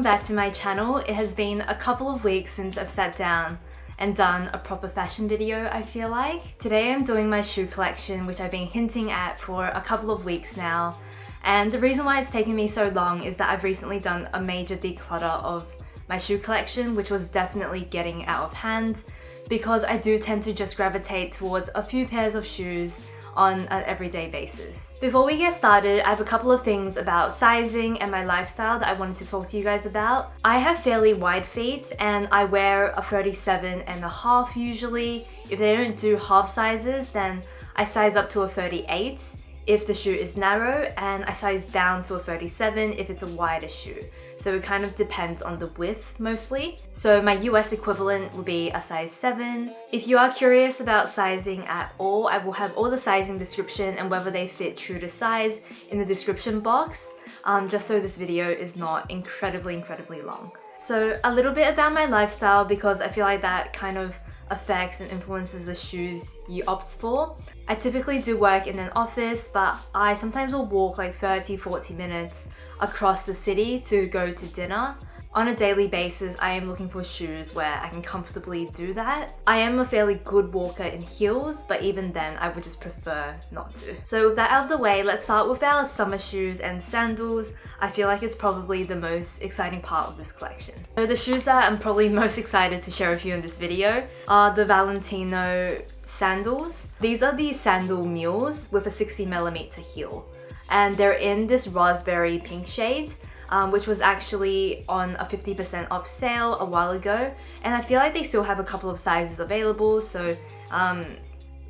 welcome back to my channel. It has been a couple of weeks since I've sat down and done a proper fashion video, I feel like. Today I'm doing my shoe collection, which I've been hinting at for a couple of weeks now. And the reason why it's taken me so long is that I've recently done a major declutter of my shoe collection, which was definitely getting out of hand because I do tend to just gravitate towards a few pairs of shoes on an everyday basis. Before we get started, I have a couple of things about sizing and my lifestyle that I wanted to talk to you guys about. I have fairly wide feet and I wear a 37.5 usually. If they don't do half sizes, then I size up to a 38 if the shoe is narrow, and I size down to a 37 if it's a wider shoe. So it kind of depends on the width mostly. So my US equivalent would be a size 7. If you are curious about sizing at all, I will have all the sizing description and whether they fit true to size in the description box, just so this video is not incredibly long. So a little bit about my lifestyle, because I feel like that kind of affects and influences the shoes you opt for. I typically do work in an office, but I sometimes will walk like 30-40 minutes across the city to go to dinner. On a daily basis, I am looking for shoes where I can comfortably do that. I am a fairly good walker in heels, but even then I would just prefer not to. So with that out of the way, let's start with our summer shoes and sandals. I feel like it's probably the most exciting part of this collection. So the shoes that I'm probably most excited to share with you in this video are the Valentino sandals. These are the sandal mules with a 60mm heel, and they're in this raspberry pink shade, which was actually on a 50% off sale a while ago, and I feel like they still have a couple of sizes available, so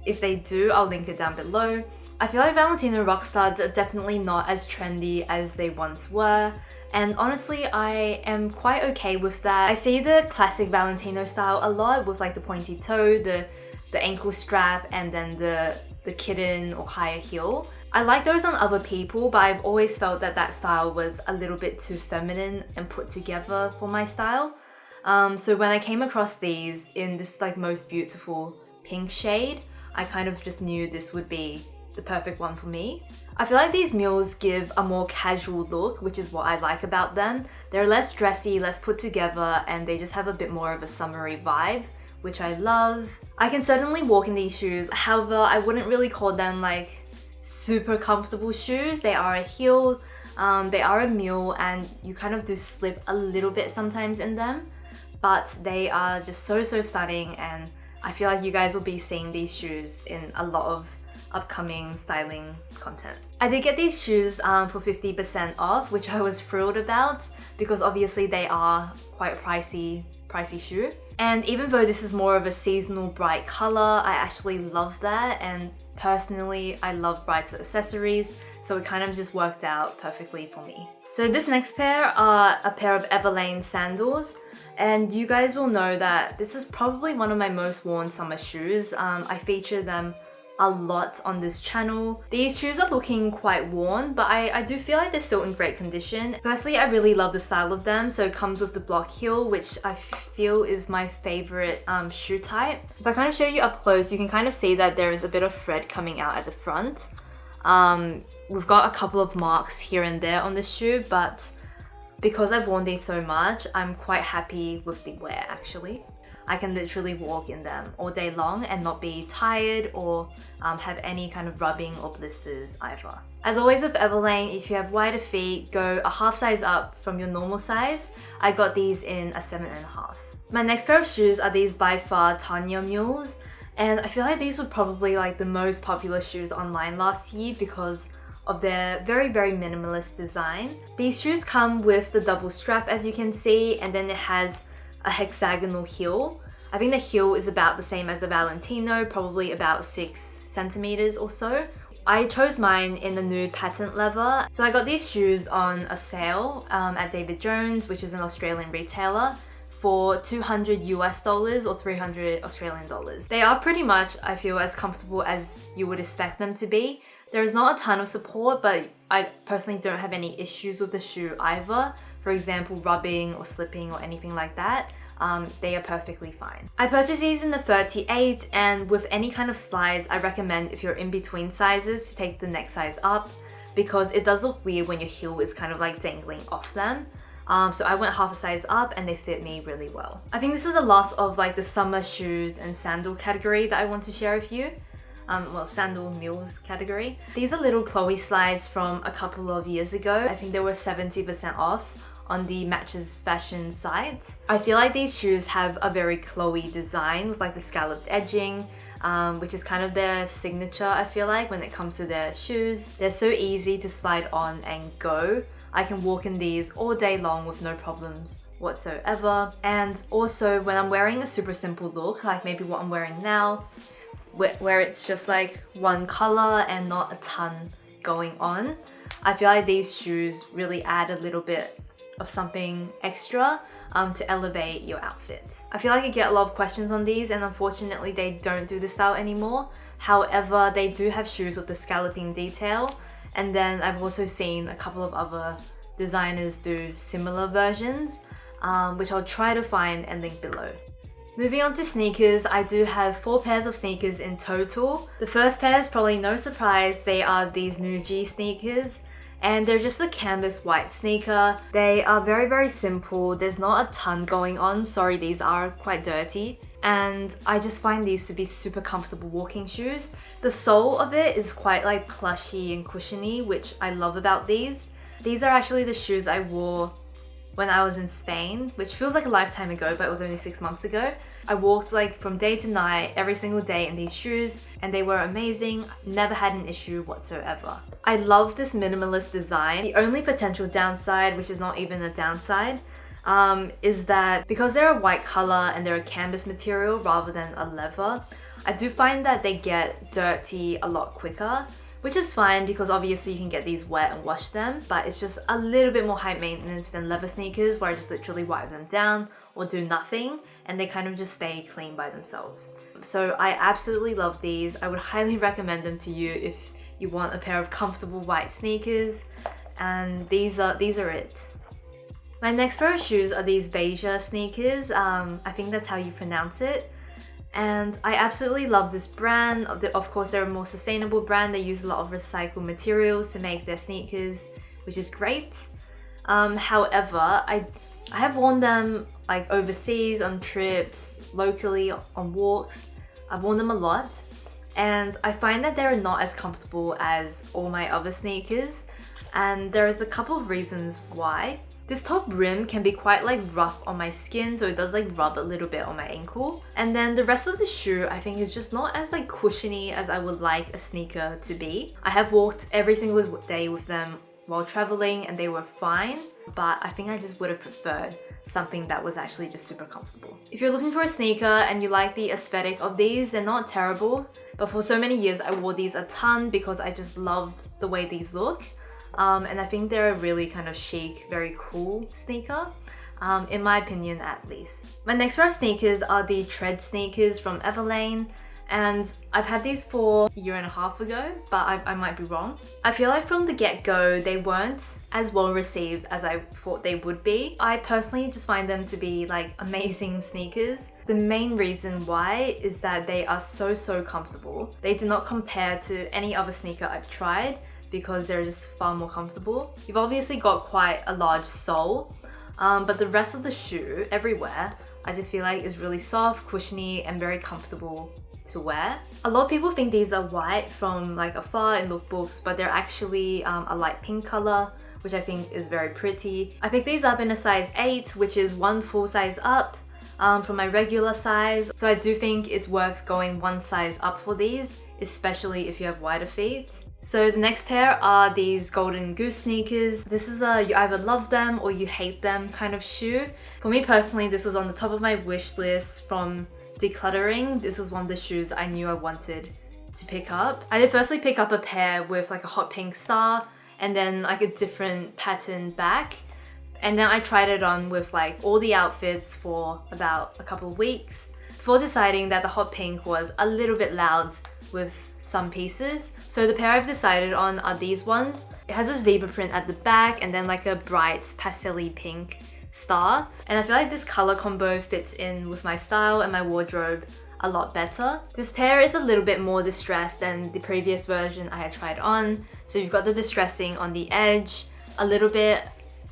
if they do, I'll link it down below. I feel like Valentino Rockstuds are definitely not as trendy as they once were, and honestly I am quite okay with that. I see the classic Valentino style a lot with like the pointy toe, the ankle strap, and then the kitten or higher heel. I like those on other people, but I've always felt that that style was a little bit too feminine and put together for my style. So when I came across these in this like most beautiful pink shade, I kind of just knew this would be the perfect one for me. I feel like these mules give a more casual look, which is what I like about them. They're less dressy, less put together, and they just have a bit more of a summery vibe, which I love. I can certainly walk in these shoes, however, I wouldn't really call them like super comfortable shoes. They are a heel, they are a mule, and you kind of do slip a little bit sometimes in them, but they are just so stunning, and I feel like you guys will be seeing these shoes in a lot of upcoming styling content. I did get these shoes for 50% off, which I was thrilled about because obviously they are quite a pricey shoe. And even though this is more of a seasonal bright color, I actually love that, and personally I love brighter accessories, so it kind of just worked out perfectly for me. So this next pair are a pair of Everlane sandals, and you guys will know that this is probably one of my most worn summer shoes. I feature them a lot on this channel. These shoes are looking quite worn, but I do feel like they're still in great condition. Firstly, I really love the style of them. So it comes with the block heel, which I feel is my favorite shoe type. If I kind of show you up close, you can kind of see that there is a bit of thread coming out at the front. We've got a couple of marks here and there on the shoe, but because I've worn these so much, I'm quite happy with the wear actually. I can literally walk in them all day long and not be tired or have any kind of rubbing or blisters either. As always with Everlane, if you have wider feet, go a half size up from your normal size. I got these in a 7.5. My next pair of shoes are these by far Tanya mules, and I feel like these were probably like the most popular shoes online last year because of their very minimalist design. These shoes come with the double strap, as you can see, and then it has a hexagonal heel. I think the heel is about the same as the Valentino, probably about 6 centimeters or so. I chose mine in the nude patent leather. So I got these shoes on a sale at David Jones, which is an Australian retailer, for $200 US or 300 Australian dollars. They are pretty much, I feel, as comfortable as you would expect them to be. There is not a ton of support, but I personally don't have any issues with the shoe either. For example, rubbing or slipping or anything like that. They are perfectly fine. I purchased these in the 38, and with any kind of slides, I recommend if you're in between sizes to take the next size up because it does look weird when your heel is kind of like dangling off them. So I went half a size up and they fit me really well. I think this is the last of like the summer shoes and sandal category that I want to share with you. Well, sandal mules category. These are little Chloe slides from a couple of years ago. I think they were 70% off on the Matches Fashion site. I feel like these shoes have a very Chloe design with like the scalloped edging, which is kind of their signature, I feel like, when it comes to their shoes. They're so easy to slide on and go. I can walk in these all day long with no problems whatsoever. And also when I'm wearing a super simple look, like maybe what I'm wearing now, where it's just like one color and not a ton going on, I feel like these shoes really add a little bit of something extra to elevate your outfit. I feel like I get a lot of questions on these, and unfortunately they don't do this style anymore. However, they do have shoes with the scalloping detail, and then I've also seen a couple of other designers do similar versions, which I'll try to find and link below. Moving on to sneakers, I do have 4 pairs of sneakers in total. The first pair is probably no surprise. They are these Muji sneakers, and they're just a canvas white sneaker. They are very, very simple. There's not a ton going on. Sorry, these are quite dirty. And I just find these to be super comfortable walking shoes. The sole of it is quite like plushy and cushiony, which I love about these. These are actually the shoes I wore when I was in Spain, which feels like a lifetime ago, but it was only 6 months ago. I walked like from day to night, every single day in these shoes, and they were amazing. Never had an issue whatsoever. I love this minimalist design. The only potential downside, which is not even a downside, is that because they're a white color and they're a canvas material rather than a leather, I do find that they get dirty a lot quicker, which is fine because obviously you can get these wet and wash them, but it's just a little bit more high maintenance than leather sneakers where I just literally wipe them down or do nothing and they kind of just stay clean by themselves. So I absolutely love these. I would highly recommend them to you if you want a pair of comfortable white sneakers, and these are it. My next pair of shoes are these beige sneakers. I think that's how you pronounce it. And I absolutely love this brand. Of course, they're a more sustainable brand. They use a lot of recycled materials to make their sneakers, which is great. However, I have worn them like overseas, on trips, locally, on walks. I've worn them a lot. And I find that they're not as comfortable as all my other sneakers. And there is a couple of reasons why. This top rim can be quite like rough on my skin, so it does like rub a little bit on my ankle. And then the rest of the shoe I think is just not as like cushiony as I would like a sneaker to be. I have walked every single day with them while traveling and they were fine, but I think I just would have preferred something that was actually just super comfortable. If you're looking for a sneaker and you like the aesthetic of these, they're not terrible, but for so many years I wore these a ton because I just loved the way these look. And I think they're a really kind of chic, very cool sneaker, in my opinion at least. My next pair of sneakers are the tread sneakers from Everlane, and I've had these for a year and a half ago, but I might be wrong. I feel like from the get-go they weren't as well received as I thought they would be. I personally just find them to be like amazing sneakers. The main reason why is that they are so comfortable. They do not compare to any other sneaker I've tried, because they're just far more comfortable. You've obviously got quite a large sole, but the rest of the shoe, everywhere, I just feel like is really soft, cushiony, and very comfortable to wear. A lot of people think these are white from like afar in lookbooks, but they're actually a light pink color, which I think is very pretty. I picked these up in a size 8, which is one full size up from my regular size. So I do think it's worth going one size up for these, especially if you have wider feet. So the next pair are these golden Goose sneakers. This is a you either love them or you hate them kind of shoe. For me personally, this was on the top of my wish list from decluttering. This was one of the shoes I knew I wanted to pick up. I did firstly pick up a pair with like a hot pink star and then like a different pattern back. And then I tried it on with like all the outfits for about a couple of weeks before deciding that the hot pink was a little bit loud with some pieces. So the pair I've decided on are these ones. It has a zebra print at the back and then like a bright pastel-y pink star. And I feel like this color combo fits in with my style and my wardrobe a lot better. This pair is a little bit more distressed than the previous version I had tried on. So you've got the distressing on the edge, a little bit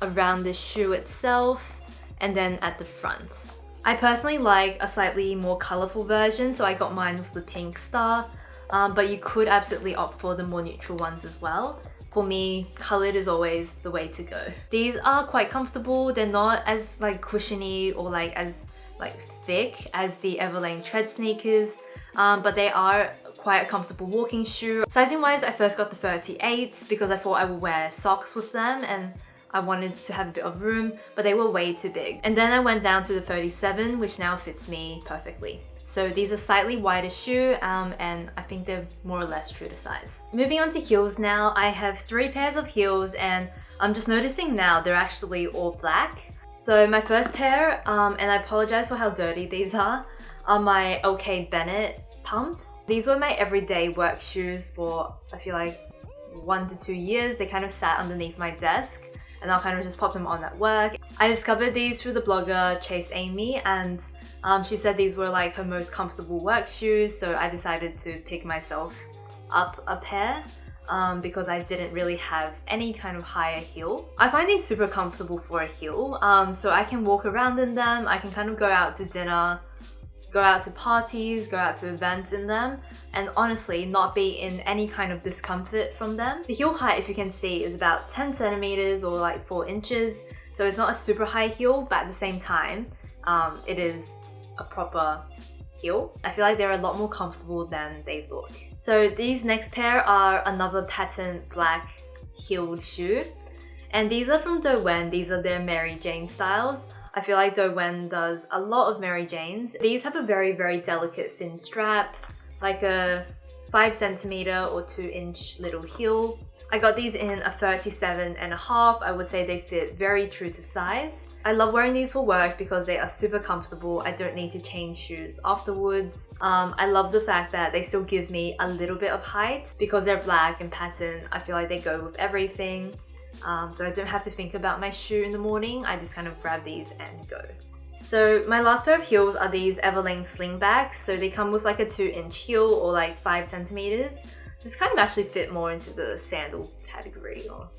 around the shoe itself, and then at the front. I personally like a slightly more colourful version, so I got mine with the pink star, but you could absolutely opt for the more neutral ones as well. For me, coloured is always the way to go. These are quite comfortable. They're not as like cushiony or like as like thick as the Everlane tread sneakers, but they are quite a comfortable walking shoe. Sizing wise, I first got the 38s because I thought I would wear socks with them and I wanted to have a bit of room, but they were way too big. And then I went down to the 37, which now fits me perfectly. So these are slightly wider shoe, and I think they're more or less true to size. Moving on to heels now, I have 3 pairs of heels, and I'm just noticing now they're actually all black. So my first pair, and I apologize for how dirty these are my OK Bennett pumps. These were my everyday work shoes for, I feel like, 1 to 2 years. They kind of sat underneath my desk, and I'll kind of just pop them on at work. I discovered these through the blogger Chase Amy, and she said these were like her most comfortable work shoes, so I decided to pick myself up a pair because I didn't really have any kind of higher heel. I find these super comfortable for a heel, so I can walk around in them, I can kind of go out to dinner, go out to parties, go out to events in them, and honestly not be in any kind of discomfort from them. The heel height, if you can see, is about 10 centimeters or like 4 inches, so it's not a super high heel, but at the same time, it is a proper heel. I feel like they're a lot more comfortable than they look. So these next pair are another patent black heeled shoe, and these are from Dowen. These are their Mary Jane styles. I feel like Dowen does a lot of Mary Janes. These have a very, very delicate thin strap, like a 5 centimeter or 2 inch little heel. I got these in a 37.5. I would say they fit very true to size. I love wearing these for work because they are super comfortable. I don't need to change shoes afterwards. I love the fact that they still give me a little bit of height because they're black and pattern. I feel like they go with everything. So I don't have to think about my shoe in the morning. I just kind of grab these and go. So my last pair of heels are these Everlane slingbacks. So they come with like a 2 inch heel or like 5 centimeters. This kind of actually fit more into the sandal category, or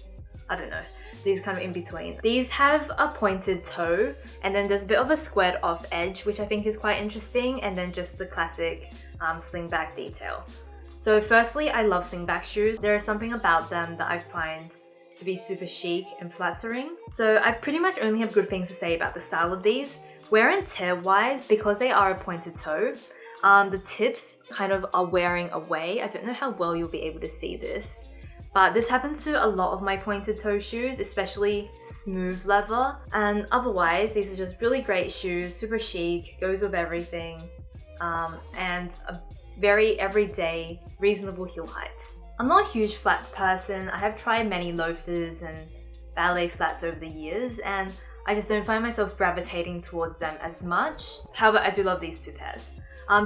I don't know. These kind of in between. These have a pointed toe, and then there's a bit of a squared off edge, which I think is quite interesting, and then just the classic slingback detail. So firstly, I love slingback shoes. There is something about them that I find to be super chic and flattering. So I pretty much only have good things to say about the style of these. Wear and tear wise, because they are a pointed toe, the tips kind of are wearing away. I don't know how well you'll be able to see this, but this happens to a lot of my pointed toe shoes, especially smooth leather. And otherwise, these are just really great shoes, super chic, goes with everything, and a very everyday, reasonable heel height. I'm not a huge flats person. I have tried many loafers and ballet flats over the years, and I just don't find myself gravitating towards them as much. However, I do love these 2 pairs.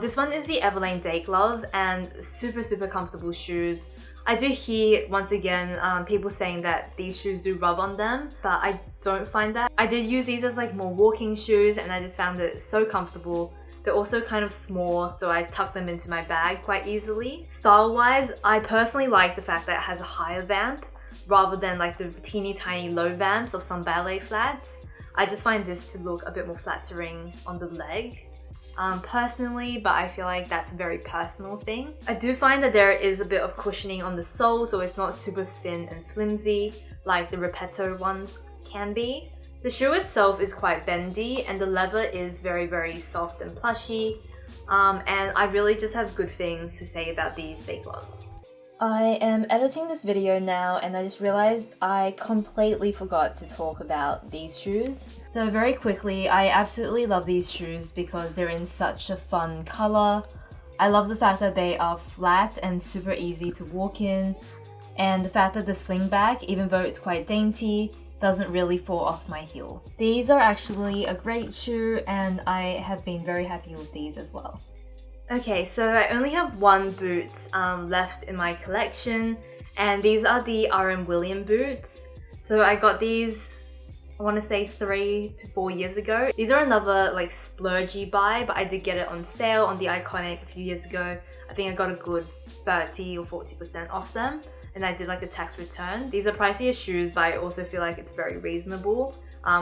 This one is the Everlane Day Glove, and super, super comfortable shoes. I do hear, once again, people saying that these shoes do rub on them, but I don't find that. I did use these as like more walking shoes, and I just found it so comfortable. They're also kind of small, so I tuck them into my bag quite easily. Style-wise, I personally like the fact that it has a higher vamp, rather than like the teeny tiny low vamps of some ballet flats. I just find this to look a bit more flattering on the leg. Personally, but I feel like that's a very personal thing. I do find that there is a bit of cushioning on the sole, so it's not super thin and flimsy like the Repetto ones can be. The shoe itself is quite bendy, and the leather is very, very soft and plushy, and I really just have good things to say about these day gloves. I am editing this video now, and I just realized I completely forgot to talk about these shoes. So very quickly, I absolutely love these shoes because they're in such a fun color. I love the fact that they are flat and super easy to walk in, and the fact that the slingback, even though it's quite dainty, doesn't really fall off my heel. These are actually a great shoe, and I have been very happy with these as well. Okay, so I only have 1 boot left in my collection, and these are the R.M. William boots. So I got these, I want to say 3 to 4 years ago. These are another like splurgy buy, but I did get it on sale on the Iconic a few years ago. I think I got a good 30 or 40% off them, and I did like a tax return. These are pricier shoes, but I also feel like it's very reasonable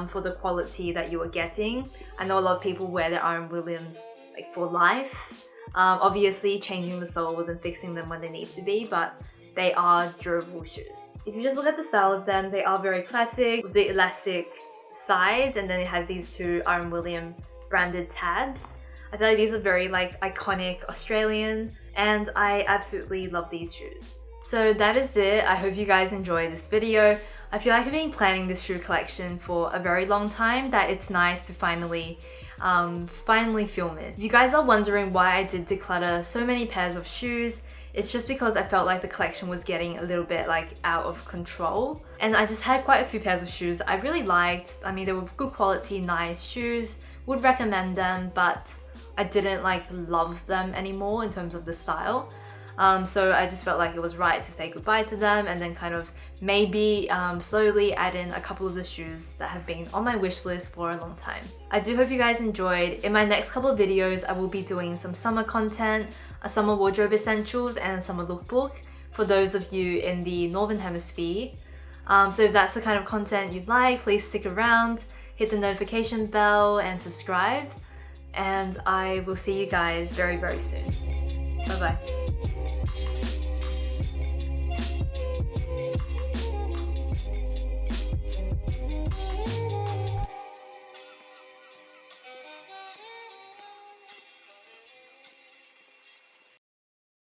for the quality that you are getting. I know a lot of people wear their Iron Williams like for life. Obviously changing the soles and fixing them when they need to be, but they are durable shoes. If you just look at the style of them, they are very classic with the elastic sides, and then it has these two Iron William branded tabs. I feel like these are very like iconic Australian, and I absolutely love these shoes. So that is it. I hope you guys enjoyed this video. I feel like I've been planning this shoe collection for a very long time, that it's nice to finally film it. If you guys are wondering why I did declutter so many pairs of shoes, it's just because I felt like the collection was getting a little bit like out of control, and I just had quite a few pairs of shoes I really liked. I mean, they were good quality, nice shoes, would recommend them, but I didn't like love them anymore in terms of the style. So I just felt like it was right to say goodbye to them, and then kind of maybe slowly add in a couple of the shoes that have been on my wish list for a long time. I do hope you guys enjoyed. In my next couple of videos, I will be doing some summer content, a summer wardrobe essentials, and a summer lookbook for those of you in the Northern Hemisphere. So if that's the kind of content you'd like, please stick around, hit the notification bell and subscribe, and I will see you guys very, very soon. Bye bye.